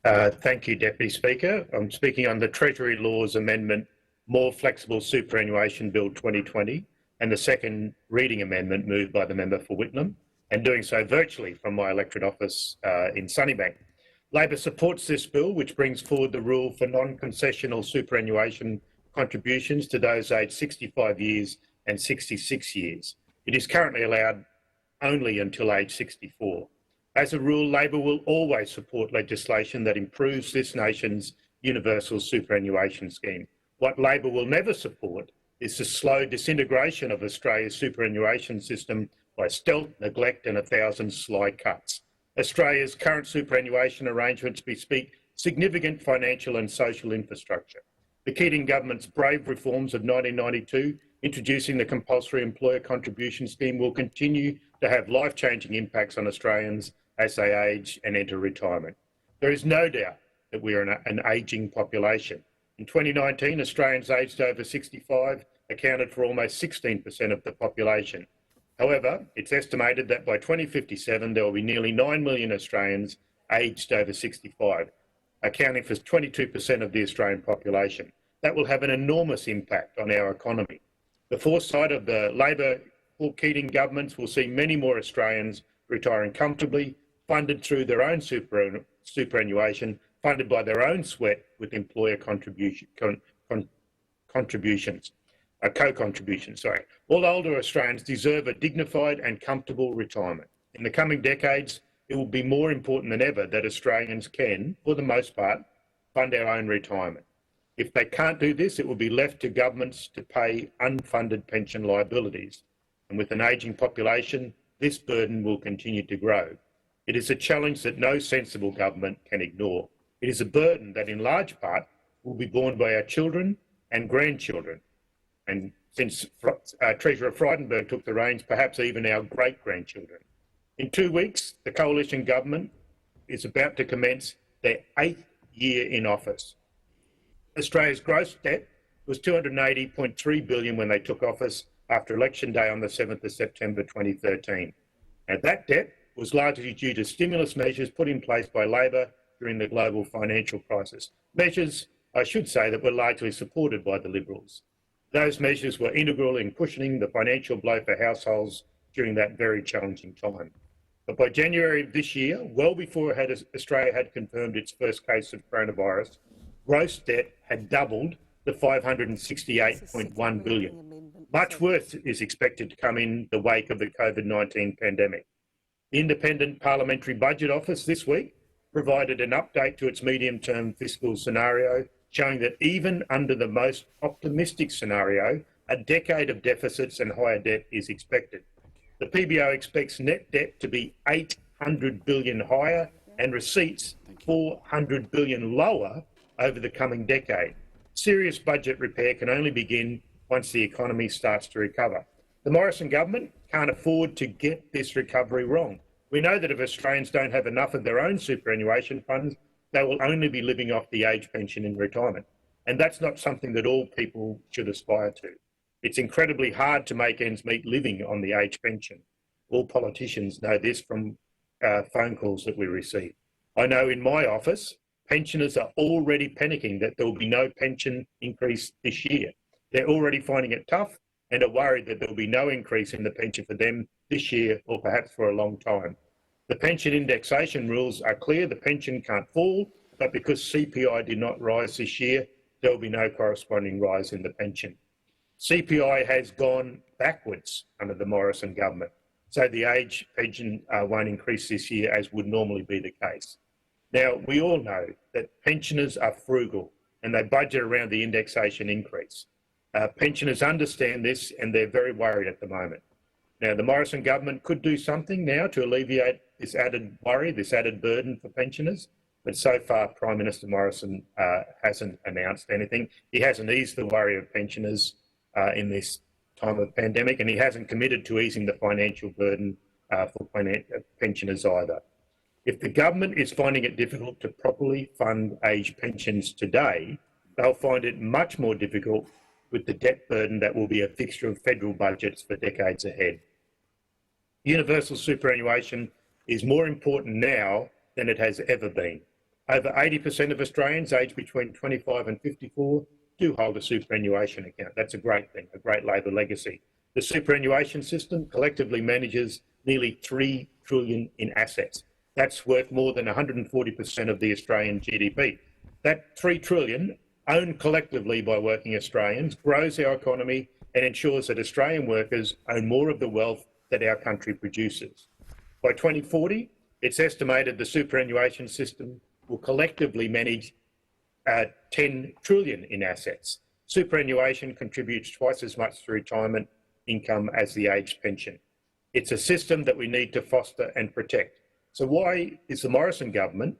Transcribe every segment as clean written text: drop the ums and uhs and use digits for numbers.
Thank you, Deputy Speaker. I'm speaking on the Treasury Laws Amendment, More Flexible Superannuation Bill 2020, and the second reading amendment moved by the member for Whitlam, and doing so virtually from my electorate office in Sunnybank. Labor supports this bill, which brings forward the rule for non-concessional superannuation contributions to those aged 65 years and 66 years. It is currently allowed only until age 64. As a rule, Labor will always support legislation that improves this nation's universal superannuation scheme. What Labor will never support is the slow disintegration of Australia's superannuation system by stealth, neglect and 1,000 sly cuts. Australia's current superannuation arrangements bespeak significant financial and social infrastructure. The Keating government's brave reforms of 1992, introducing the compulsory employer contribution scheme, will continue to have life-changing impacts on Australians as they age and enter retirement. There is no doubt that we are an ageing population. In 2019, Australians aged over 65 accounted for almost 16% of the population. However, it's estimated that by 2057, there will be nearly 9 million Australians aged over 65, accounting for 22% of the Australian population. That will have an enormous impact on our economy. The foresight of the Labor or Keating governments will see many more Australians retiring comfortably, funded through their own superannuation, funded by their own sweat with employer co-contributions. All older Australians deserve a dignified and comfortable retirement. In the coming decades, it will be more important than ever that Australians can, for the most part, fund our own retirement. If they can't do this, it will be left to governments to pay unfunded pension liabilities. And with an ageing population, this burden will continue to grow. It is a challenge that no sensible government can ignore. It is a burden that in large part will be borne by our children and grandchildren. And since Treasurer Frydenberg took the reins, perhaps even our great-grandchildren. In 2 weeks, the coalition government is about to commence their 8th year in office. Australia's gross debt was $280.3 billion when they took office after election day on the 7th of September 2013. And that debt was largely due to stimulus measures put in place by Labor during the global financial crisis. Measures, I should say, that were largely supported by the Liberals. Those measures were integral in cushioning the financial blow for households during that very challenging time. But by January of this year, well before Australia had confirmed its first case of coronavirus, gross debt had doubled to $568.1 billion. Much worse is expected to come in the wake of the COVID-19 pandemic. The Independent Parliamentary Budget Office this week provided an update to its medium-term fiscal scenario, showing that even under the most optimistic scenario, a decade of deficits and higher debt is expected. The PBO expects net debt to be $800 billion higher and receipts $400 billion lower over the coming decade. Serious budget repair can only begin once the economy starts to recover. The Morrison government can't afford to get this recovery wrong. We know that if Australians don't have enough of their own superannuation funds, they will only be living off the age pension in retirement. And that's not something that all people should aspire to. It's incredibly hard to make ends meet living on the age pension. All politicians know this from phone calls that we receive. I know in my office, pensioners are already panicking that there will be no pension increase this year. They're already finding it tough and are worried that there will be no increase in the pension for them this year or perhaps for a long time. The pension indexation rules are clear. The pension can't fall, but because CPI did not rise this year, there will be no corresponding rise in the pension. CPI has gone backwards under the Morrison government, so the age pension won't increase this year as would normally be the case. Now, we all know that pensioners are frugal and they budget around the indexation increase. Pensioners understand this and they're very worried at the moment. Now, the Morrison government could do something now to alleviate this added worry, this added burden for pensioners, but so far Prime Minister Morrison hasn't announced anything. He hasn't eased the worry of pensioners in this time of pandemic, and he hasn't committed to easing the financial burden for pensioners either. If the government is finding it difficult to properly fund age pensions today, they'll find it much more difficult with the debt burden that will be a fixture of federal budgets for decades ahead. Universal superannuation is more important now than it has ever been. Over 80% of Australians aged between 25 and 54 do hold a superannuation account. That's a great thing, a great Labor legacy. The superannuation system collectively manages nearly $3 trillion in assets. That's worth more than 140% of the Australian GDP. That $3 trillion, owned collectively by working Australians, grows our economy and ensures that Australian workers own more of the wealth that our country produces. By 2040, it's estimated the superannuation system will collectively manage 10 trillion in assets. Superannuation contributes twice as much to retirement income as the age pension. It's a system that we need to foster and protect. So why is the Morrison government,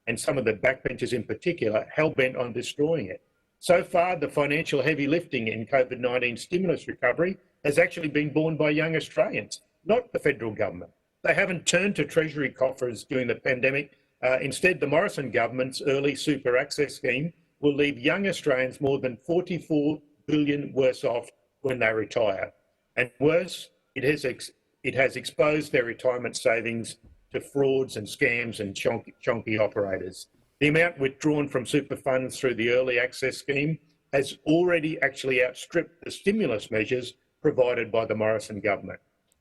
and some of the backbenchers in particular, hell-bent on destroying it? So far, the financial heavy lifting in COVID-19 stimulus recovery has actually been borne by young Australians, not the federal government. They haven't turned to Treasury coffers during the pandemic. Instead, the Morrison government's early super access scheme will leave young Australians more than $44 billion worse off when they retire. And worse, it has exposed their retirement savings to frauds and scams and chonky operators. The amount withdrawn from super funds through the early access scheme has already actually outstripped the stimulus measures provided by the Morrison government.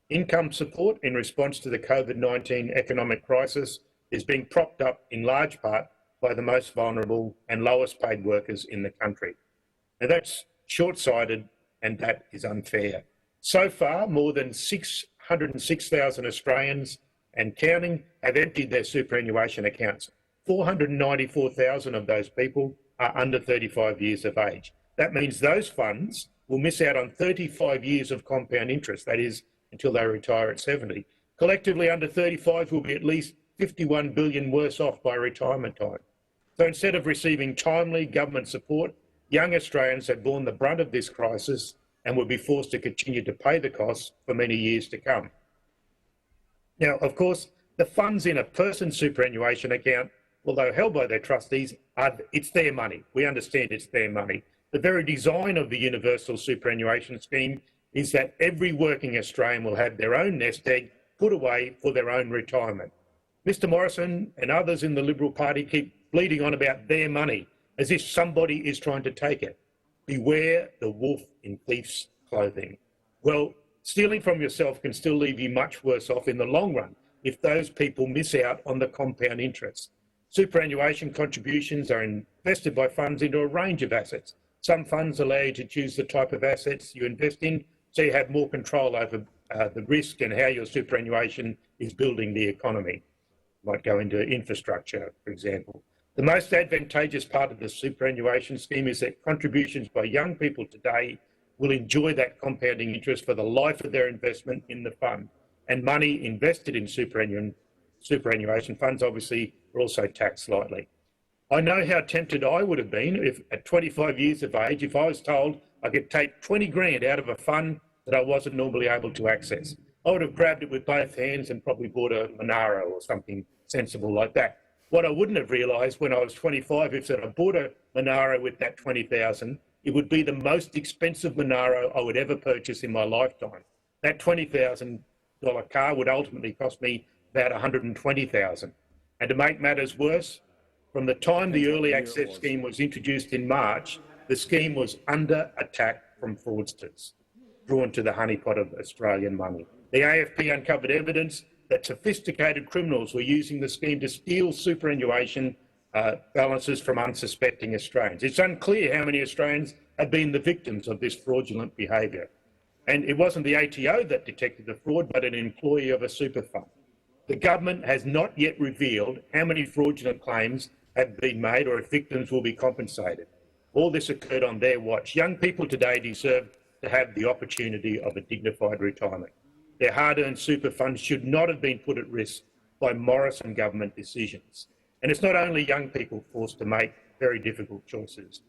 Income support in response to the COVID-19 economic crisis is being propped up in large part by the most vulnerable and lowest paid workers in the country. Now that's short-sighted and that is unfair. So far, more than 606,000 Australians and counting have emptied their superannuation accounts. 494,000 of those people are under 35 years of age. That means those funds will miss out on 35 years of compound interest, that is, until they retire at 70. Collectively, under 35 will be at least 51 billion worse off by retirement time. So instead of receiving timely government support, young Australians have borne the brunt of this crisis and will be forced to continue to pay the costs for many years to come. Now, of course, the funds in a person's superannuation account, although held by their trustees, it's their money. We understand it's their money. The very design of the universal superannuation scheme is that every working Australian will have their own nest egg put away for their own retirement. Mr Morrison and others in the Liberal Party keep bleating on about their money as if somebody is trying to take it. Beware the wolf in thief's clothing. Well, stealing from yourself can still leave you much worse off in the long run if those people miss out on the compound interest. Superannuation contributions are invested by funds into a range of assets. Some funds allow you to choose the type of assets you invest in, so you have more control over the risk and how your superannuation is building the economy. Might go into infrastructure, for example. The most advantageous part of the superannuation scheme is that contributions by young people today will enjoy that compounding interest for the life of their investment in the fund. And money invested in superannuation funds obviously are also taxed slightly. I know how tempted I would have been if at 25 years of age, if I was told I could take 20 grand out of a fund that I wasn't normally able to access. I would have grabbed it with both hands and probably bought a Monaro or something sensible like that. What I wouldn't have realised when I was 25, if I bought a Monaro with that 20,000, it would be the most expensive Monaro I would ever purchase in my lifetime. That $20,000 car would ultimately cost me about $120,000. And to make matters worse, from the time the early access scheme was introduced in March, the scheme was under attack from fraudsters, drawn to the honeypot of Australian money. The AFP uncovered evidence that sophisticated criminals were using the scheme to steal superannuation balances from unsuspecting Australians. It's unclear how many Australians have been the victims of this fraudulent behaviour. And it wasn't the ATO that detected the fraud, but an employee of a super fund. The government has not yet revealed how many fraudulent claims have been made or if victims will be compensated. All this occurred on their watch. Young people today deserve to have the opportunity of a dignified retirement. Their hard-earned super funds should not have been put at risk by Morrison government decisions. And it's not only young people forced to make very difficult choices.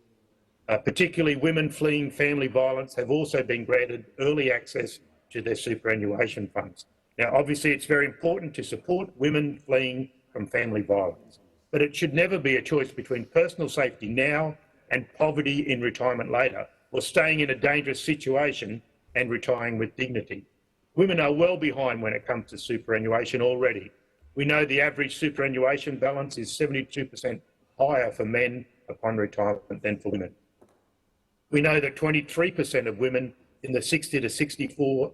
Particularly women fleeing family violence have also been granted early access to their superannuation funds. Now, obviously, it's very important to support women fleeing from family violence, but it should never be a choice between personal safety now and poverty in retirement later, or staying in a dangerous situation and retiring with dignity. Women are well behind when it comes to superannuation already. We know the average superannuation balance is 72% higher for men upon retirement than for women. We know that 23% of women in the 60 to 64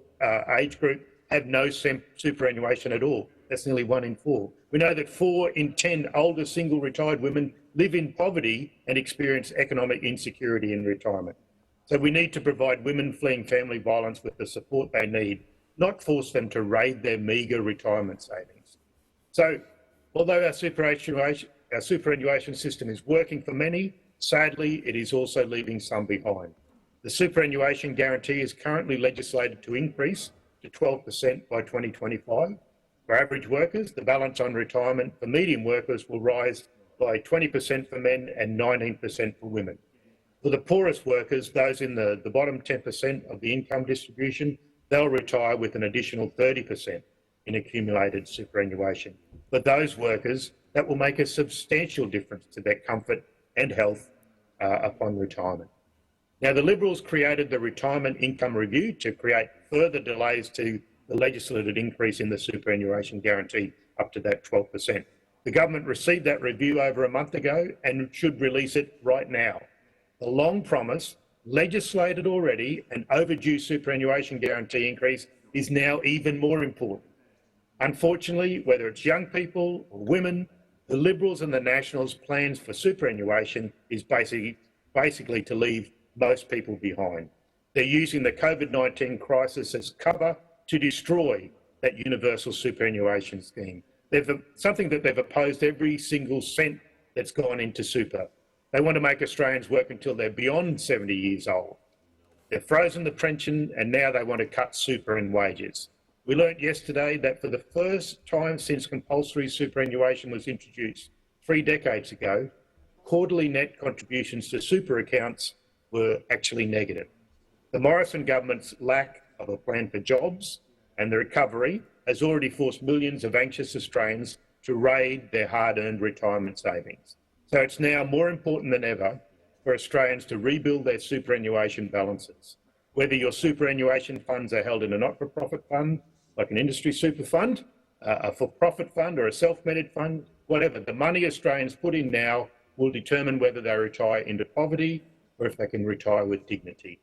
age group have no superannuation at all. That's nearly 1 in 4. We know that 4 in 10 older single retired women live in poverty and experience economic insecurity in retirement. So we need to provide women fleeing family violence with the support they need, not force them to raid their meagre retirement savings. So although our superannuation system is working for many, sadly, it is also leaving some behind. The superannuation guarantee is currently legislated to increase to 12% by 2025. For average workers, the balance on retirement for medium workers will rise by 20% for men and 19% for women. For the poorest workers, those in the bottom 10% of the income distribution, they'll retire with an additional 30% in accumulated superannuation. For those workers, that will make a substantial difference to their comfort and health upon retirement. Now, the Liberals created the Retirement Income Review to create further delays to the legislated increase in the superannuation guarantee up to that 12%. The government received that review over a month ago and should release it right now. The long promised, legislated already and overdue superannuation guarantee increase is now even more important. Unfortunately, whether it's young people or women, the Liberals and the Nationals' plans for superannuation is basically to leave most people behind. They're using the COVID-19 crisis as cover to destroy that universal superannuation scheme. Something that they've opposed every single cent that's gone into super. They want to make Australians work until they're beyond 70 years old. They've frozen the pension and now they want to cut super and wages. We learnt yesterday that for the first time since compulsory superannuation was introduced 3 decades ago, quarterly net contributions to super accounts were actually negative. The Morrison government's lack of a plan for jobs and the recovery has already forced millions of anxious Australians to raid their hard-earned retirement savings. So it's now more important than ever for Australians to rebuild their superannuation balances. Whether your superannuation funds are held in a not-for-profit fund, like an industry super fund, a for-profit fund or a self-managed fund, whatever, the money Australians put in now will determine whether they retire into poverty or if they can retire with dignity.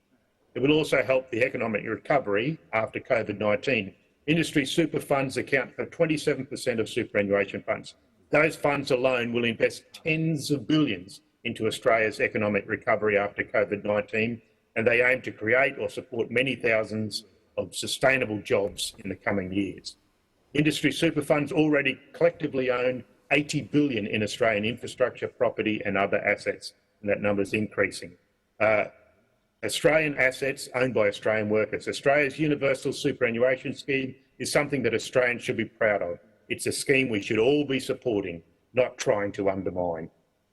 It will also help the economic recovery after COVID-19. Industry super funds account for 27% of superannuation funds. Those funds alone will invest tens of billions into Australia's economic recovery after COVID-19, and they aim to create or support many thousands of sustainable jobs in the coming years. Industry super funds already collectively own 80 billion in Australian infrastructure, property and other assets, and that number is increasing. Australian assets owned by Australian workers. Australia's universal superannuation scheme is something that Australians should be proud of. It's a scheme we should all be supporting, not trying to undermine.